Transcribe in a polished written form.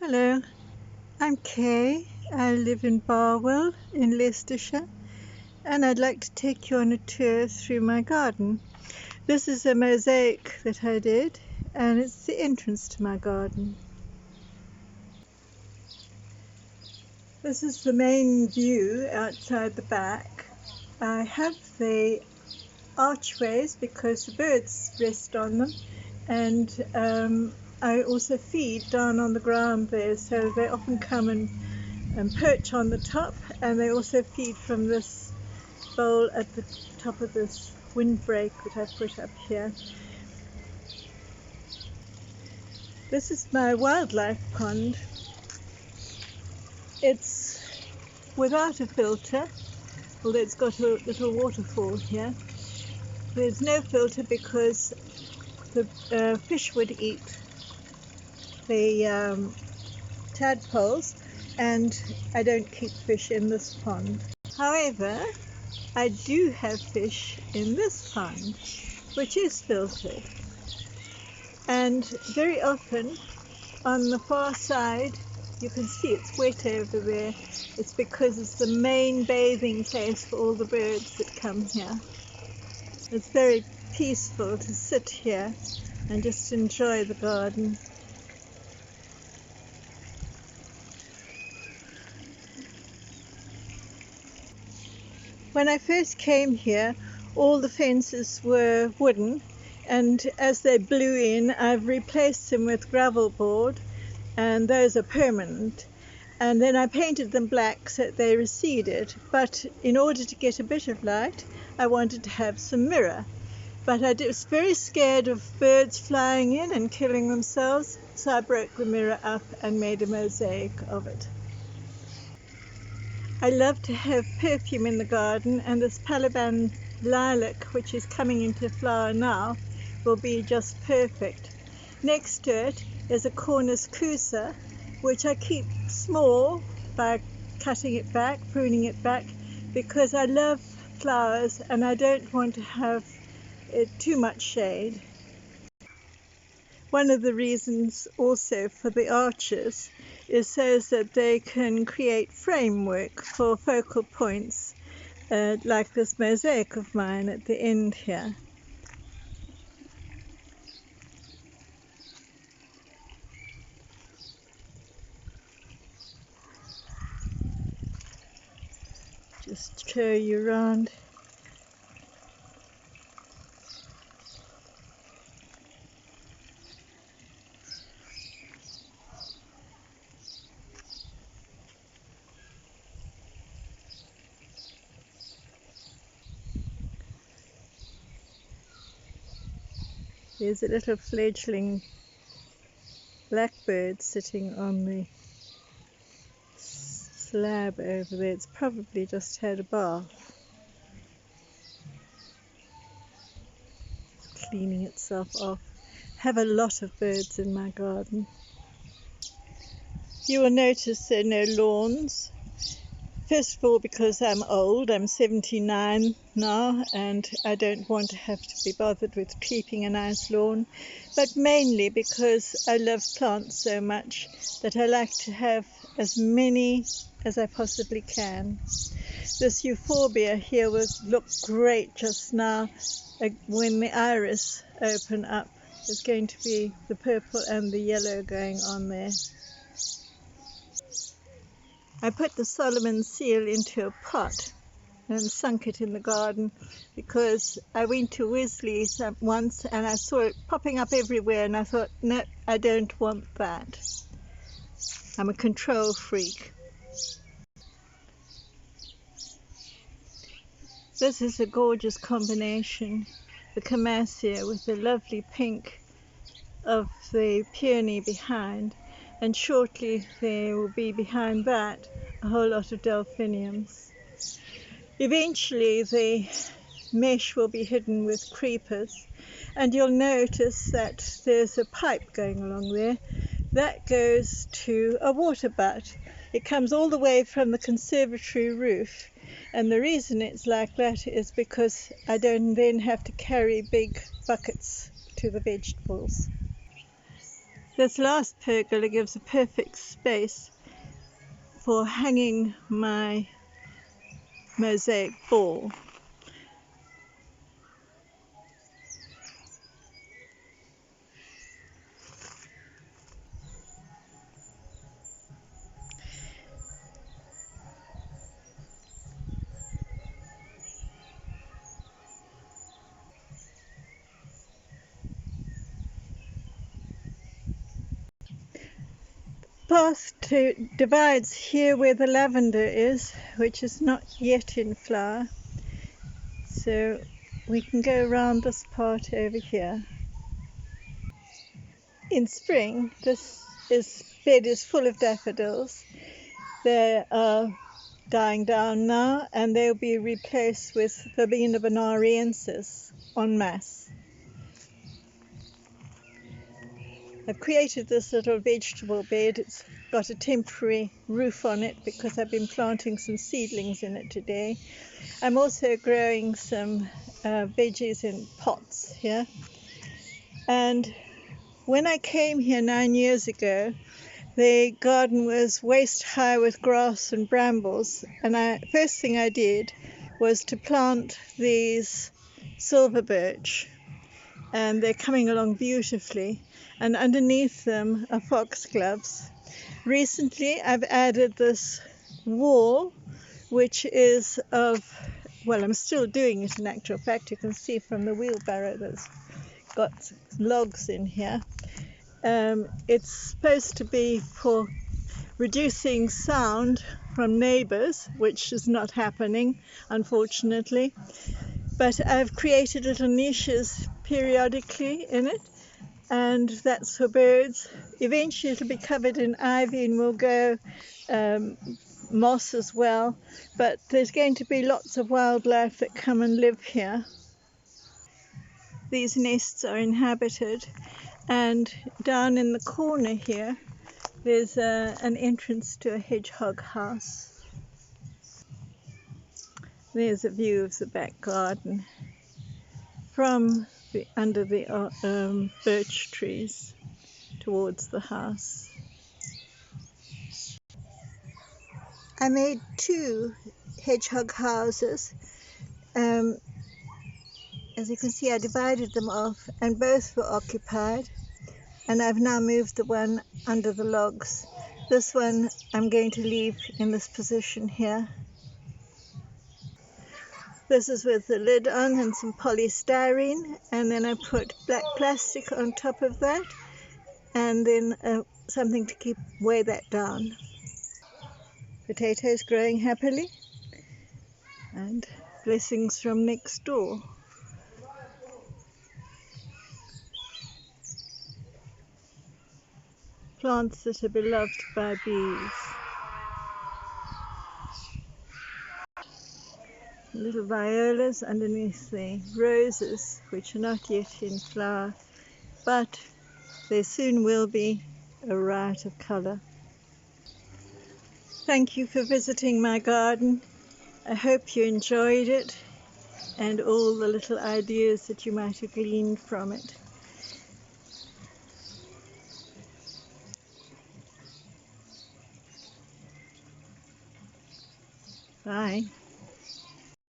Hello, I'm Kay. I live in Barwell in Leicestershire, and I'd like to take you on a tour through my garden. This is a mosaic that I did, and it's the entrance to my garden. This is the main view outside the back. I have the archways because the birds rest on them, and I also feed down on the ground there, so they often come and perch on the top, and they also feed from this bowl at the top of this windbreak that I put up here. This is my wildlife pond. It's without a filter, although it's got a little waterfall here. There's no filter because the fish would eat the tadpoles, and I don't keep fish in this pond. However, I do have fish in this pond, which is filtered, and very often on the far side you can see it's wet over there. It's because it's the main bathing place for all the birds that come here. It's very peaceful to sit here and just enjoy the garden. When I first came here, all the fences were wooden, and as they blew in, I've replaced them with gravel board, and those are permanent. And then I painted them black so that they receded, but in order to get a bit of light, I wanted to have some mirror. But I was very scared of birds flying in and killing themselves, so I broke the mirror up and made a mosaic of it. I love to have perfume in the garden, and this Palaban lilac, which is coming into flower now, will be just perfect. Next to it is a Cornus Cusa, which I keep small by cutting it back, pruning it back, because I love flowers and I don't want to have too much shade. One of the reasons also for the arches is so that they can create framework for focal points, like this mosaic of mine at the end here. Just show you around. There's a little fledgling blackbird sitting on the slab over there. It's probably just had a bath. It's cleaning itself off. I have a lot of birds in my garden. You will notice there are no lawns. First of all, because I'm old, I'm 79 now, and I don't want to have to be bothered with keeping a nice lawn, but mainly because I love plants so much that I like to have as many as I possibly can. This euphorbia here will look great just now when the iris open up. There's going to be the purple and the yellow going on there. I put the Solomon seal into a pot and sunk it in the garden because I went to Wesley once and I saw it popping up everywhere, and I thought, no, I don't want that. I'm a control freak. This is a gorgeous combination, the Camassia with the lovely pink of the peony behind, and shortly there will be behind that a whole lot of delphiniums. Eventually the mesh will be hidden with creepers, and you'll notice that there's a pipe going along there. That goes to a water butt. It comes all the way from the conservatory roof, and the reason it's like that is because I don't then have to carry big buckets to the vegetables. This last pergola gives a perfect space for hanging my mosaic ball. Path divides here where the lavender is, which is not yet in flower, so we can go around this part over here. In spring, this bed is full of daffodils. They are dying down now, and they'll be replaced with Verbena bonariensis en masse. I've created this little vegetable bed. It's got a temporary roof on it because I've been planting some seedlings in it today. I'm also growing some veggies in pots here. And when I came here 9 years ago, the garden was waist high with grass and brambles, and first thing I did was to plant these silver birch, and they're coming along beautifully, and underneath them are foxgloves. Recently I've added this wall, which is of, well, I'm still doing it in actual fact. You can see from the wheelbarrow that's got logs in here. It's supposed to be for reducing sound from neighbours, which is not happening, unfortunately. But I've created little niches periodically in it, and that's for birds. Eventually it'll be covered in ivy and will go moss as well, but there's going to be lots of wildlife that come and live here. These nests are inhabited, and down in the corner here there's an entrance to a hedgehog house. There's a view of the back garden from under the birch trees towards the house. I made 2 hedgehog houses. As you can see, I divided them off, and both were occupied, and I've now moved the one under the logs. This one I'm going to leave in this position here. This is with the lid on and some polystyrene, and then I put black plastic on top of that, and then something to weigh that down. Potatoes growing happily, and blessings from next door. Plants that are beloved by bees. Little violas underneath the roses, which are not yet in flower, but they soon will be a riot of colour. Thank you for visiting my garden. I hope you enjoyed it and all the little ideas that you might have gleaned from it. Bye.